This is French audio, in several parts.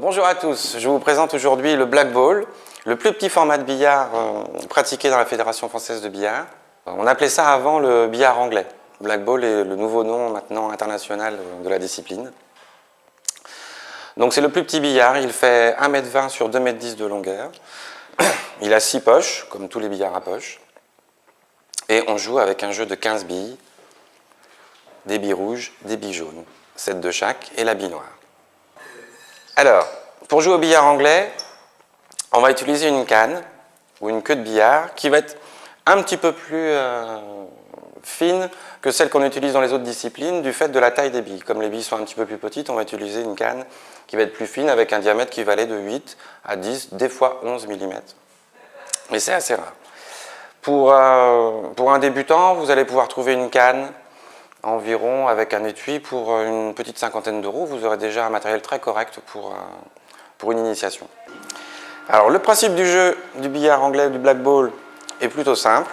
Bonjour à tous, je vous présente aujourd'hui le black ball, le plus petit format de billard pratiqué dans la Fédération française de billard. On appelait ça avant le billard anglais. Black ball est le nouveau nom maintenant international de la discipline. Donc c'est le plus petit billard, il fait 1,20 m sur 2,10 m de longueur. Il a 6 poches, comme tous les billards à poche. Et on joue avec un jeu de 15 billes, des billes rouges, des billes jaunes, 7 de chaque, et la bille noire. Alors, pour jouer au billard anglais, on va utiliser une canne ou une queue de billard qui va être un petit peu plus fine que celle qu'on utilise dans les autres disciplines du fait de la taille des billes. Comme les billes sont un petit peu plus petites, on va utiliser une canne qui va être plus fine avec un diamètre qui va aller de 8 à 10, des fois 11 mm. Mais c'est assez rare. Pour un débutant, vous allez pouvoir trouver une canne environ avec un étui pour une petite cinquantaine d'euros. Vous aurez déjà un matériel très correct pour une initiation. Alors le principe du jeu du billard anglais, du black ball, est plutôt simple.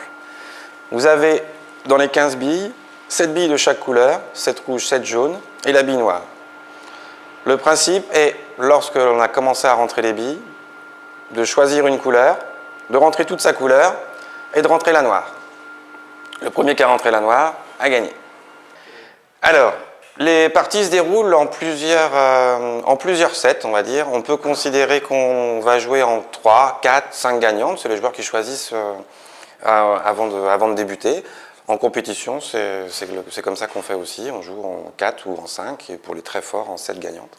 Vous avez dans les 15 billes, 7 billes de chaque couleur, 7 rouges, 7 jaunes, et la bille noire. Le principe est, lorsque l'on a commencé à rentrer les billes, de choisir une couleur, de rentrer toute sa couleur, et de rentrer la noire. Le premier qui a rentré la noire a gagné. Alors, les parties se déroulent en plusieurs sets, on va dire. On peut considérer qu'on va jouer en 3, 4, 5 gagnants. C'est les joueurs qui choisissent avant de débuter. En compétition, c'est comme ça qu'on fait aussi. On joue en 4 ou en 5, et pour les très forts, en 7 gagnantes.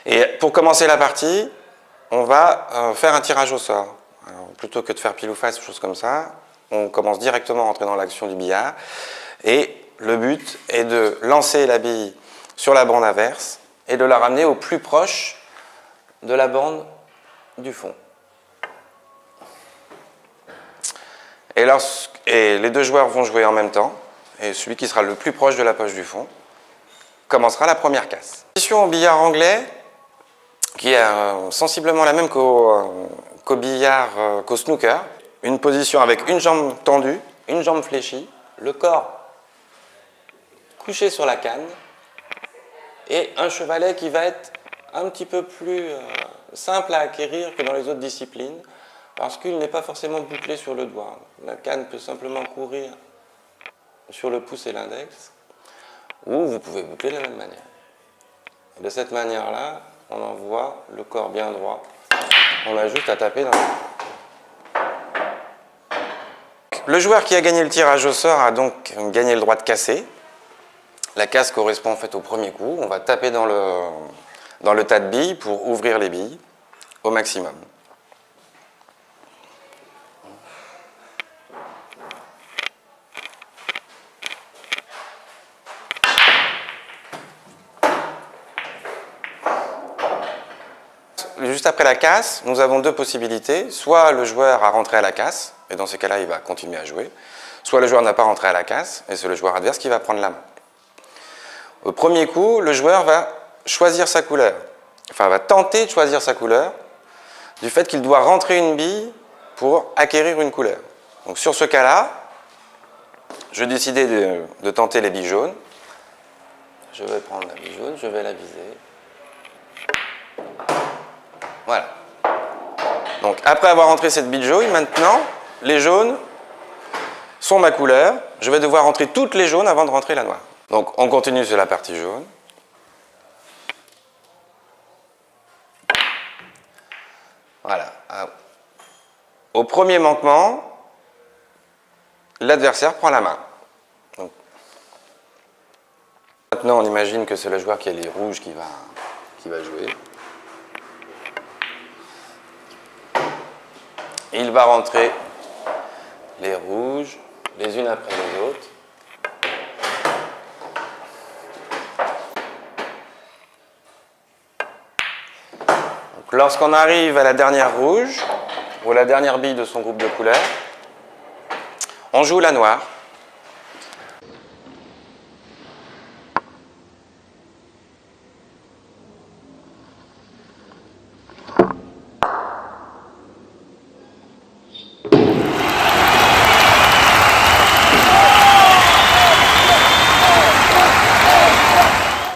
Et pour commencer la partie, on va faire un tirage au sort. Alors, plutôt que de faire pile ou face, choses comme ça, on commence directement à entrer dans l'action du billard. Et le but est de lancer la bille sur la bande inverse et de la ramener au plus proche de la bande du fond. Et les deux joueurs vont jouer en même temps, et celui qui sera le plus proche de la poche du fond commencera la première casse. La position au billard anglais, qui est sensiblement la même qu'au billard, qu'au snooker, une position avec une jambe tendue, une jambe fléchie, le corps couché sur la canne, et un chevalet qui va être un petit peu plus simple à acquérir que dans les autres disciplines, parce qu'il n'est pas forcément bouclé sur le doigt. La canne peut simplement courir sur le pouce et l'index, ou vous pouvez boucler de la même manière. Et de cette manière-là, on envoie le corps bien droit. On a juste à taper dans le joueur qui a gagné le tirage au sort a donc gagné le droit de casser. La casse correspond en fait au premier coup. On va taper dans le tas de billes pour ouvrir les billes au maximum. Juste après la casse, nous avons deux possibilités. Soit le joueur a rentré à la casse, et dans ces cas-là, il va continuer à jouer. Soit le joueur n'a pas rentré à la casse, et c'est le joueur adverse qui va prendre la main. Au premier coup, le joueur va choisir sa couleur. Enfin, va tenter de choisir sa couleur, du fait qu'il doit rentrer une bille pour acquérir une couleur. Donc sur ce cas-là, je décidais de tenter les billes jaunes. Je vais prendre la bille jaune, je vais la viser. Voilà. Donc après avoir rentré cette bille jaune, maintenant, les jaunes sont ma couleur. Je vais devoir rentrer toutes les jaunes avant de rentrer la noire. Donc on continue sur la partie jaune. Voilà. Au premier manquement, l'adversaire prend la main. Donc, maintenant on imagine que c'est le joueur qui a les rouges qui va jouer. Il va rentrer les rouges les unes après les autres. Lorsqu'on arrive à la dernière rouge, ou la dernière bille de son groupe de couleurs, on joue la noire.